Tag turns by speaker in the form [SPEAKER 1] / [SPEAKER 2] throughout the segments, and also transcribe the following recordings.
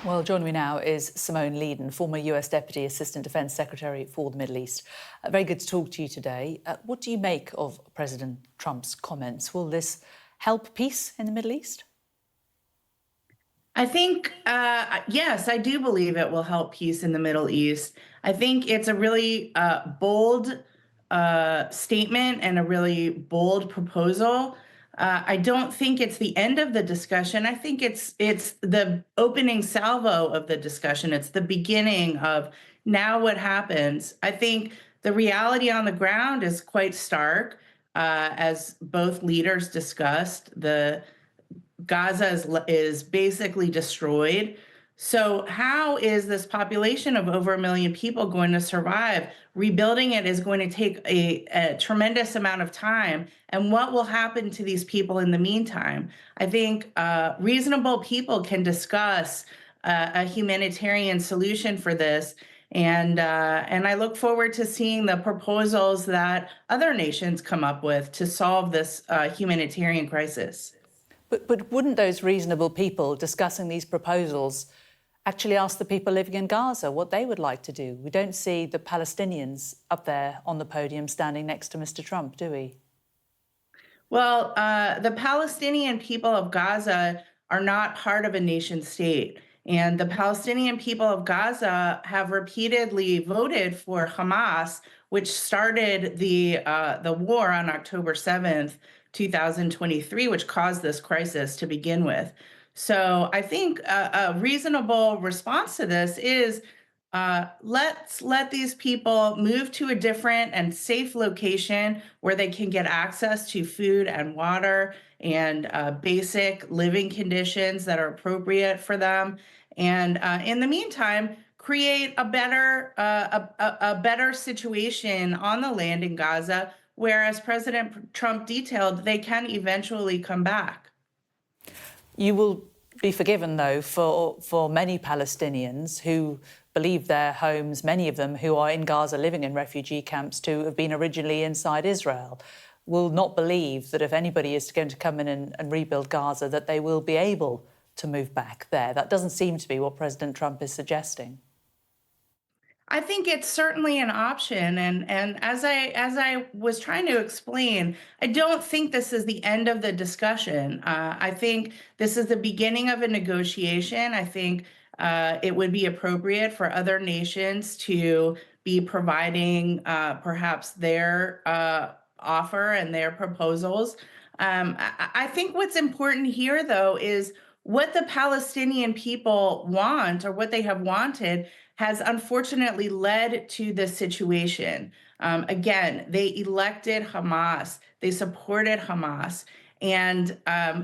[SPEAKER 1] Well, joining me now is Simone Ledeen, former US Deputy Assistant Defence Secretary for the Middle East. Very good to talk to you today. What do you make of President Trump's comments? Will this help peace in the Middle East?
[SPEAKER 2] I think, yes, I do believe it will help peace in the Middle East. I think it's a really bold statement and a really bold proposal. I don't think it's the end of the discussion. I think it's the opening salvo of the discussion. It's the beginning of now what happens. I think the reality on the ground is quite stark, as both leaders discussed. The Gaza is basically destroyed. So how is this population of over 1 million people going to survive? Rebuilding it is going to take a tremendous amount of time. And what will happen to these people in the meantime? I think reasonable people can discuss a humanitarian solution for this. And I look forward to seeing the proposals that other nations come up with to solve this humanitarian crisis.
[SPEAKER 1] But wouldn't those reasonable people discussing these proposals actually ask the people living in Gaza what they would like to do? We don't see the Palestinians up there on the podium standing next to Mr. Trump, do we?
[SPEAKER 2] Well, the Palestinian people of Gaza are not part of a nation state. And the Palestinian people of Gaza have repeatedly voted for Hamas, which started the war on October 7th, 2023, which caused this crisis to begin with. So I think a reasonable response to this is let's let these people move to a different and safe location where they can get access to food and water and basic living conditions that are appropriate for them. And in the meantime, create a better situation on the land in Gaza, where, as President Trump detailed, they can eventually come back.
[SPEAKER 1] You will be forgiven, though, for many Palestinians who believe their homes, many of them who are in Gaza living in refugee camps, to have been originally inside Israel, will not believe that if anybody is going to come in and rebuild Gaza, that they will be able to move back there. That doesn't seem to be what President Trump is suggesting.
[SPEAKER 2] I think it's certainly an option, and as I was trying to explain, I don't think this is the end of the discussion. I think this is the beginning of a negotiation. I think it would be appropriate for other nations to be providing perhaps their offer and their proposals. I think what's important here, though, is what the Palestinian people want, or what they have wanted, has unfortunately led to this situation. Again, they elected Hamas, they supported Hamas, and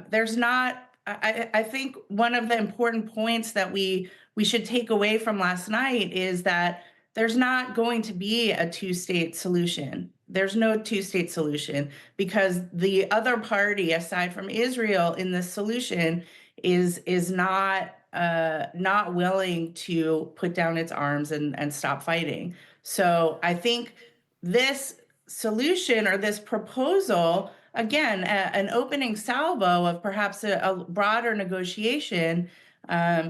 [SPEAKER 2] there's not, I think one of the important points that we should take away from last night is that there's not going to be a two-state solution. There's no two-state solution, because the other party, aside from Israel, in this solution is not willing to put down its arms and stop fighting. So I think this solution, or this proposal, again, an opening salvo of perhaps a broader negotiation,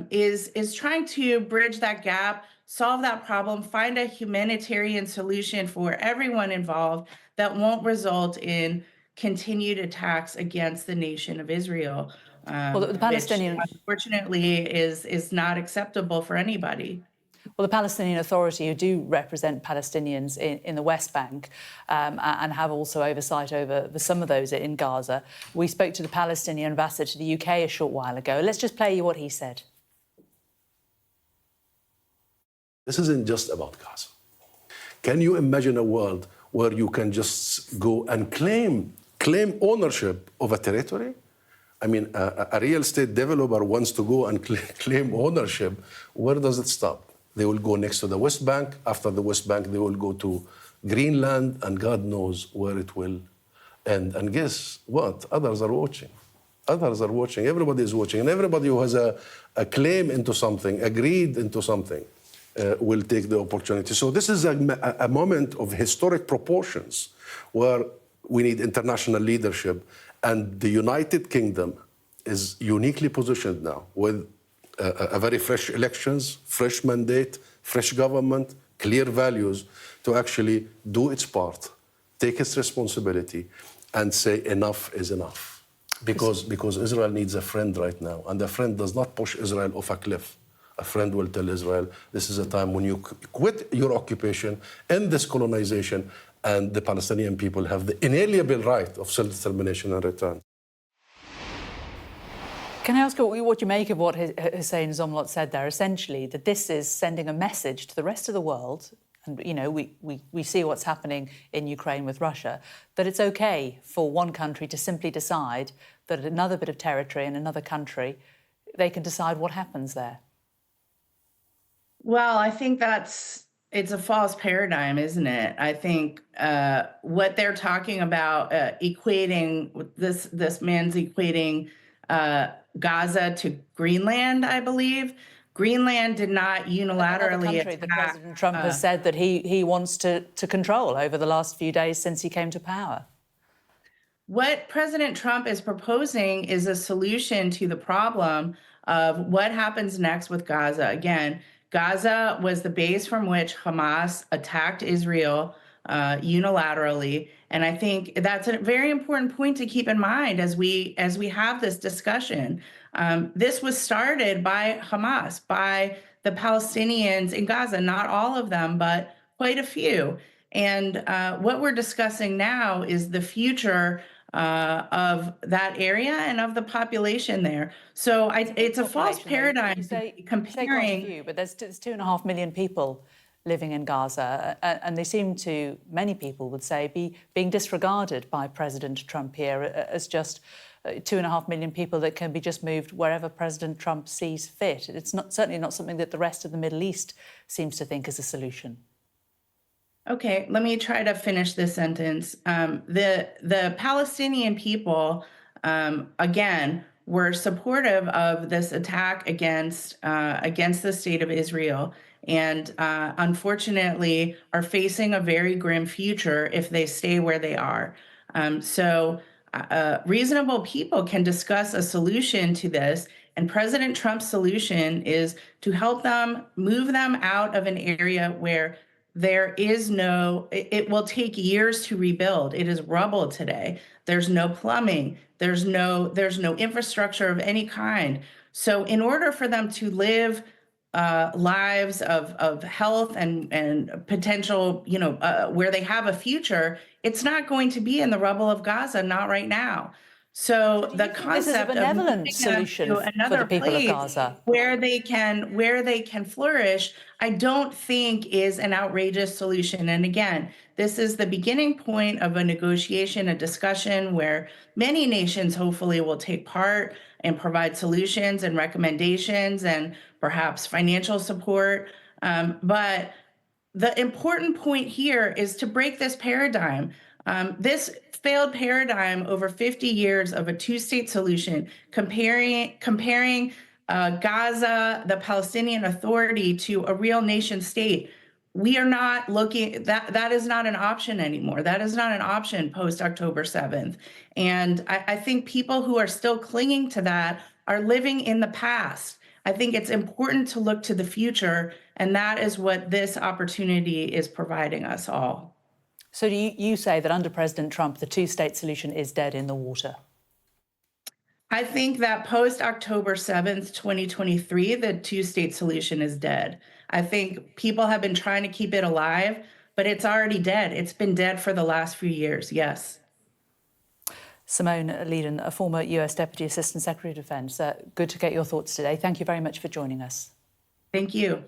[SPEAKER 2] is trying to bridge that gap, solve that problem, find a humanitarian solution for everyone involved that won't result in continued attacks against the nation of Israel.
[SPEAKER 1] Well, the Palestinian,
[SPEAKER 2] which unfortunately is not acceptable for anybody.
[SPEAKER 1] Well, the Palestinian Authority, who do represent Palestinians in the West Bank and have also oversight over some of those in Gaza, we spoke to the Palestinian ambassador to the UK a short while ago. Let's just play you what he said.
[SPEAKER 3] This isn't just about Gaza. Can you imagine a world where you can just go and claim ownership of a territory? I mean, a real estate developer wants to go and claim ownership. Where does it stop? They will go next to the West Bank. After the West Bank, they will go to Greenland, and God knows where it will end. And guess what? Others are watching. Others are watching. Everybody is watching. And everybody who has a claim into something, agreed into something, will take the opportunity. So this is a moment of historic proportions where we need international leadership. And the United Kingdom is uniquely positioned now with a very fresh elections, fresh mandate, fresh government, clear values to actually do its part, take its responsibility, and say enough is enough. Because Israel needs a friend right now, and a friend does not push Israel off a cliff. A friend will tell Israel, this is a time when you quit your occupation, end this colonization, and the Palestinian people have the inalienable right of self-determination and return.
[SPEAKER 1] Can I ask what you make of what Hussein Zomlot said there, essentially, that this is sending a message to the rest of the world, and we see what's happening in Ukraine with Russia, that it's okay for one country to simply decide that another bit of territory in another country, they can decide what happens there?
[SPEAKER 2] Well, I think it's a false paradigm, isn't it? I think what they're talking about, equating this man's equating Gaza to Greenland, I believe. Greenland did not unilaterally
[SPEAKER 1] Another country
[SPEAKER 2] attack.
[SPEAKER 1] that President Trump has said that he wants to control over the last few days since he came to power.
[SPEAKER 2] What President Trump is proposing is a solution to the problem of what happens next with Gaza. Again, Gaza was the base from which Hamas attacked Israel unilaterally, and I think that's a very important point to keep in mind as we have this discussion. This was started by Hamas, by the Palestinians in Gaza, not all of them, but quite a few. And what we're discussing now is the future of that area and of the population there. So it's a false paradigm.
[SPEAKER 1] You say
[SPEAKER 2] comparing.
[SPEAKER 1] quite a few, but there's 2.5 million people living in Gaza, and they seem to, many people would say, being disregarded by President Trump here as just 2.5 million people that can be just moved wherever President Trump sees fit. It's certainly not something that the rest of the Middle East seems to think is a solution.
[SPEAKER 2] Okay, let me try to finish this sentence. The Palestinian people, again, were supportive of this attack against the state of Israel, and unfortunately are facing a very grim future if they stay where they are. Reasonable people can discuss a solution to this, and President Trump's solution is to help them move them out of an area where there is it will take years to rebuild. It is rubble today. There's no plumbing. There's no infrastructure of any kind. So in order for them to live lives of health and potential, where they have a future, it's not going to be in the rubble of Gaza, not right now. So the concept
[SPEAKER 1] this is a benevolent solution
[SPEAKER 2] to another
[SPEAKER 1] for the people
[SPEAKER 2] place
[SPEAKER 1] of Gaza
[SPEAKER 2] where they can flourish, I don't think is an outrageous solution. And again, this is the beginning point of a negotiation, a discussion where many nations hopefully will take part and provide solutions and recommendations and perhaps financial support. But the important point here is to break this paradigm. This failed paradigm over 50 years of a two-state solution, comparing Gaza, the Palestinian Authority, to a real nation state. We are not looking, that is not an option anymore. That is not an option post October 7th. And I think people who are still clinging to that are living in the past. I think it's important to look to the future, and that is what this opportunity is providing us all.
[SPEAKER 1] So do you say that under President Trump, the two-state solution is dead in the water?
[SPEAKER 2] I think that post October 7th, 2023, the two-state solution is dead. I think people have been trying to keep it alive, but it's already dead. It's been dead for the last few years, yes.
[SPEAKER 1] Simone Ledeen, a former US Deputy Assistant Secretary of Defence. Good to get your thoughts today. Thank you very much for joining us.
[SPEAKER 2] Thank you.